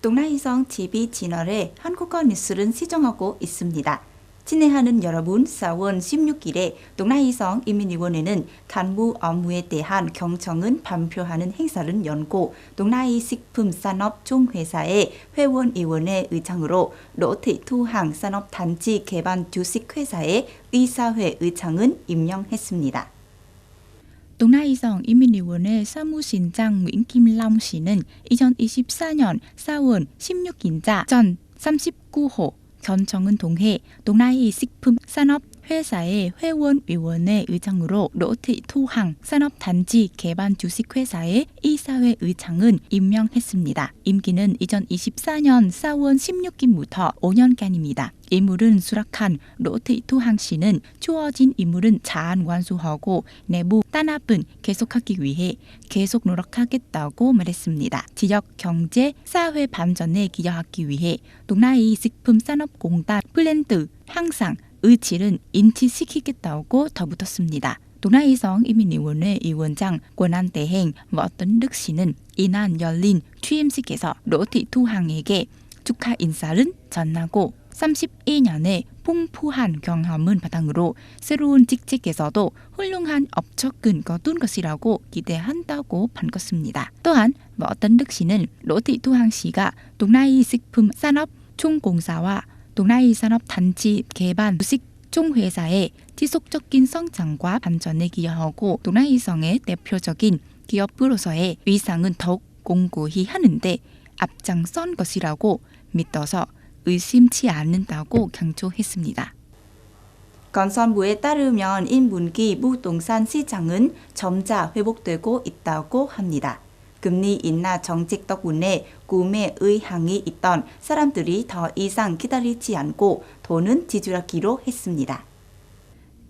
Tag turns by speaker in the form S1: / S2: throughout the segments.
S1: 동라이성 TV 채널에 한국어 뉴스를 시청하고 있습니다. 친애하는 여러분, 4월 16일에 동라이성 인민위원회는 간부 업무에 대한 경청을 발표하는 행사를 연고 동라이식품산업총회사의 회원위원회 의장으로 롯데투항 산업단지 개발 주식회사의 의사회 의장을 임명했습니다. 동라이성 인민위원회 사무실장 Nguyễn Kim Long 씨는 2024년 4월 16일자 전 39호 견청은 동해 동라이식품산업회사의 회원위원회 의장으로 롯데투항 산업단지 개발 주식회사의 이사회 의장을 임명했습니다. 임기는 2024년 4월 16일부터 5년간입니다. 임무를 수락한 롯데투항 씨는 주어진 임무를 잘 완수하고 내부 단합은 계속하기 위해 계속 노력하겠다고 말했습니다. 지역 경제, 사회 발전에 기여하기 위해 동라이식품산업공단 브랜드 향상 의지를 인지시키겠다고 덧붙였습니다. 동라이성 인민위원회 위원장 권한대행 워턴득 씨는 이날 열린 취임식에서 롯데투항에게 축하 인사를 전하고 32년의 풍부한 경험을 바탕으로 새로운 직책에서도 훌륭한 업적을 거둔 것이라고 기대한다고 밝혔습니다. 또한 워턴득 씨는 롯데투항 씨가 동라이식품산업총공사와 동라이산업단지 개발 주식총회사의 지속적인 성장과 발전에 기여하고 동라이성의 대표적인 기업으로서의 위상은 더욱 공고히 하는데 앞장선 것이라고 믿어서 의심치 않는다고 강조했습니다. 건설부에 따르면 인분기 부동산 시장은 점차 회복되고 있다고 합니다. 금리 인하 정책 덕분에 구매 의향이 있던 사람들이 더 이상 기다리지 않고 돈은 지출하기로 했습니다.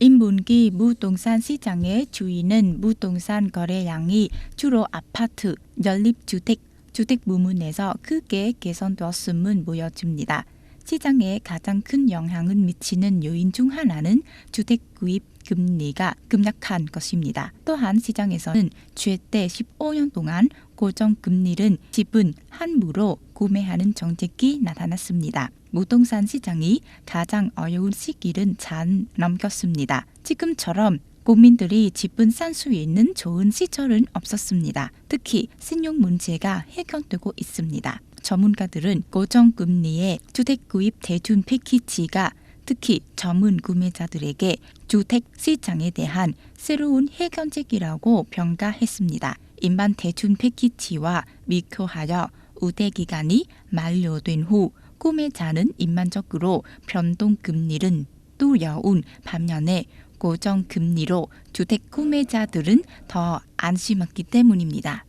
S1: 인분기 부동산 시장의 주인은 부동산 거래량이 주로 아파트, 연립주택, 주택 부문에서 크게 개선되었음을 보여줍니다. 시장에 가장 큰 영향을 미치는 요인 중 하나는 주택 구입 금리가 급락한 것입니다. 또한 시장에서는 최대 15년 동안 고정금리는 집은 함부로 구매하는 정책이 나타났습니다. 부동산 시장이 가장 어려운 시기를 잘 넘겼습니다. 지금처럼 국민들이 집을 살 수 있는 좋은 시절은 없었습니다. 특히 신용 문제가 해결되고 있습니다. 전문가들은 고정금리의 주택 구입 대출 패키지가 특히 전문 구매자들에게 주택 시장에 대한 새로운 해결책이라고 평가했습니다. 일반 대출 패키지와 비교하여 우대 기간이 만료된 후 구매자는 일반적으로 변동금리를 두려운 반면에 고정금리로 주택 구매자들은 더 안심했기 때문입니다.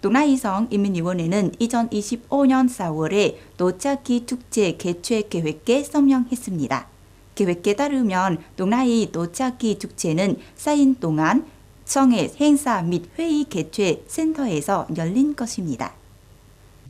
S1: 동라이성 인민위원회는 2025년 4월에 도자기 축제 개최 계획에 서명했습니다. 계획에 따르면 동라이 도자기 축제는 4일 동안 성의 행사 및 회의 개최 센터에서 열린 것입니다.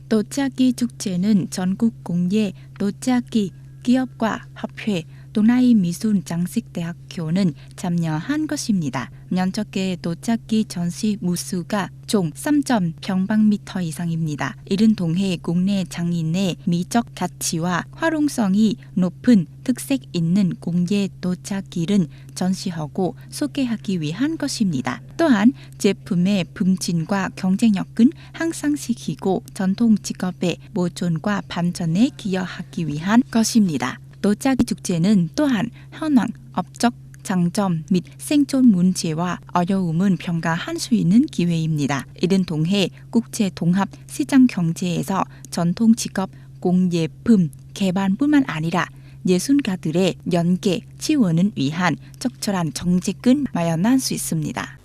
S1: 도자기 축제는 전국 공예 도자기 기업과 협회 동라이미술장식대학교는 참여한 것입니다. 면적의 도자기 전시 무수가 총 3.0평방미터 이상입니다. 이른 동해 국내 장인의 미적 가치와 활용성이 높은 특색 있는 공예 도자기를 전시하고 소개하기 위한 것입니다. 또한 제품의 품질과 경쟁력을 향상시키고 전통 직업의 보존과 발전에 기여하기 위한 것입니다. 도자기 축제는 또한 현황, 업적, 장점 및 생존 문제와 어려움은 평가할 수 있는 기회입니다. 이른 동해 국제 동합 시장 경제에서 전통 직업 공예품 개발뿐만 아니라 예술가들의 연계 지원을 위한 적절한 정책을 마련할 수 있습니다.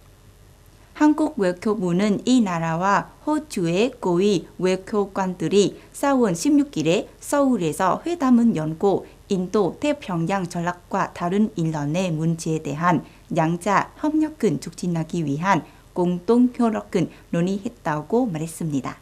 S1: 한국 외교부는 이 나라와 호주의 고위 외교관들이 4월 16일에 서울에서 회담을 연고 인도 태평양 전략과 다른 일련의 문제에 대한 양자 협력을 촉진하기 위한 공동 협력을 논의했다고 말했습니다.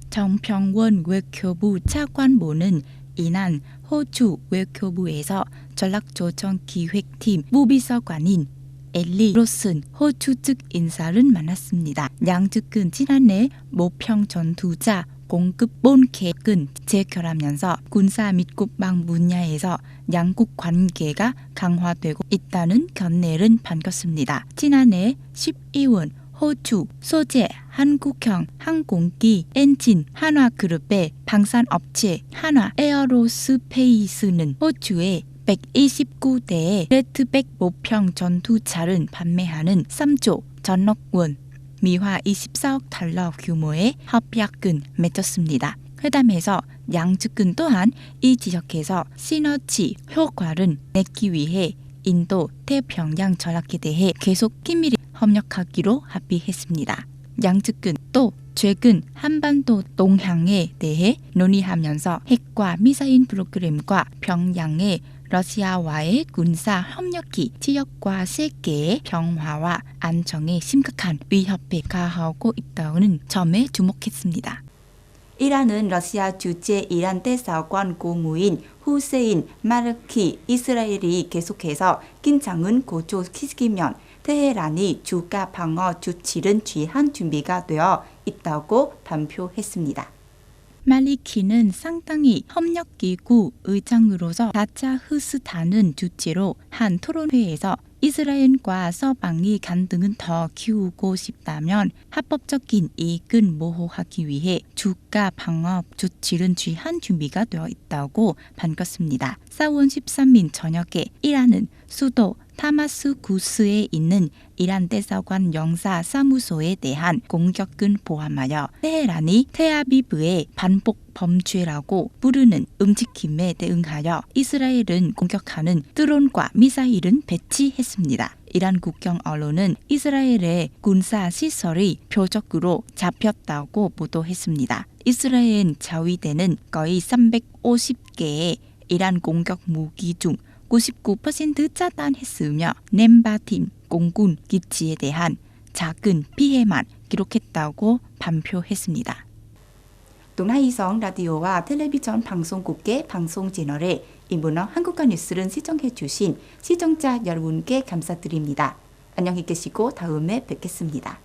S1: 정평원 외교부 차관보는 이날 호주 외교부에서 전략조정기획팀 부비서관인 엘리 로슨 호주 측 인사를 만났습니다. 양측은 지난해 모평 전투자 공급 본 계획은 재결하면서 군사 및 국방 분야에서 양국 관계가 강화되고 있다는 견해를 밝혔습니다. 지난해 12월 호주 소재 한국형 항공기 엔진 한화그룹의 방산업체 한화 에어로스페이스는 호주에 129대의 레드백 모평 전투차를 판매하는 3조 전억 원, 미화 24억 달러 규모의 협약을 맺었습니다. 회담에서 양측은 또한 이 지역에서 시너지 효과를 내기 위해 인도 태평양 전략에 대해 계속 긴밀히 협력하기로 합의했습니다. 양측은 또 최근 한반도 동향에 대해 논의하면서 핵과 미사일 프로그램과 평양의 러시아와의 군사 협력이 지역과 세계의 평화와 안정에 심각한 위협에 가하고 있다는 점에 주목했습니다. 이란은 러시아 주재 이란 대사관 고무인 후세인 마르키 이스라엘이 계속해서 긴장을 고조시키면 테헤란이 주가 방어 조치를 취한 준비가 되어 있다고 발표했습니다. 말리키는 상당히 협력기구 의장으로서 가짜 흐스다는 주제로 한 토론회에서 이스라엘과 서방이 간등은 더 키우고 싶다면 합법적인 이익을 모호하기 위해 주가 방어 조치를 취한 준비가 되어 있다고 밝혔습니다. 4월 13일 저녁에 이란은 수도 다마스쿠스에 있는 이란 대사관 영사 사무소에 대한 공격을 포함하여 테헤란이 텔아비브의 반복 범죄라고 부르는 움직임에 대응하여 이스라엘은 공격하는 드론과 미사일은 배치했습니다. 이란 국영 언론은 이스라엘의 군사 시설이 표적으로 잡혔다고 보도했습니다. 이스라엘 자위대는 거의 350개의 이란 공격 무기 중 99% 차단했으며 넴바팀 공군 기지에 대한 작은 피해만 기록했다고 발표했습니다. 동아이성 라디오와 텔레비전 방송국의 방송 채널에 인문어 한국어 뉴스를 시청해 주신 시청자 여러분께 감사드립니다. 안녕히 계시고 다음에 뵙겠습니다.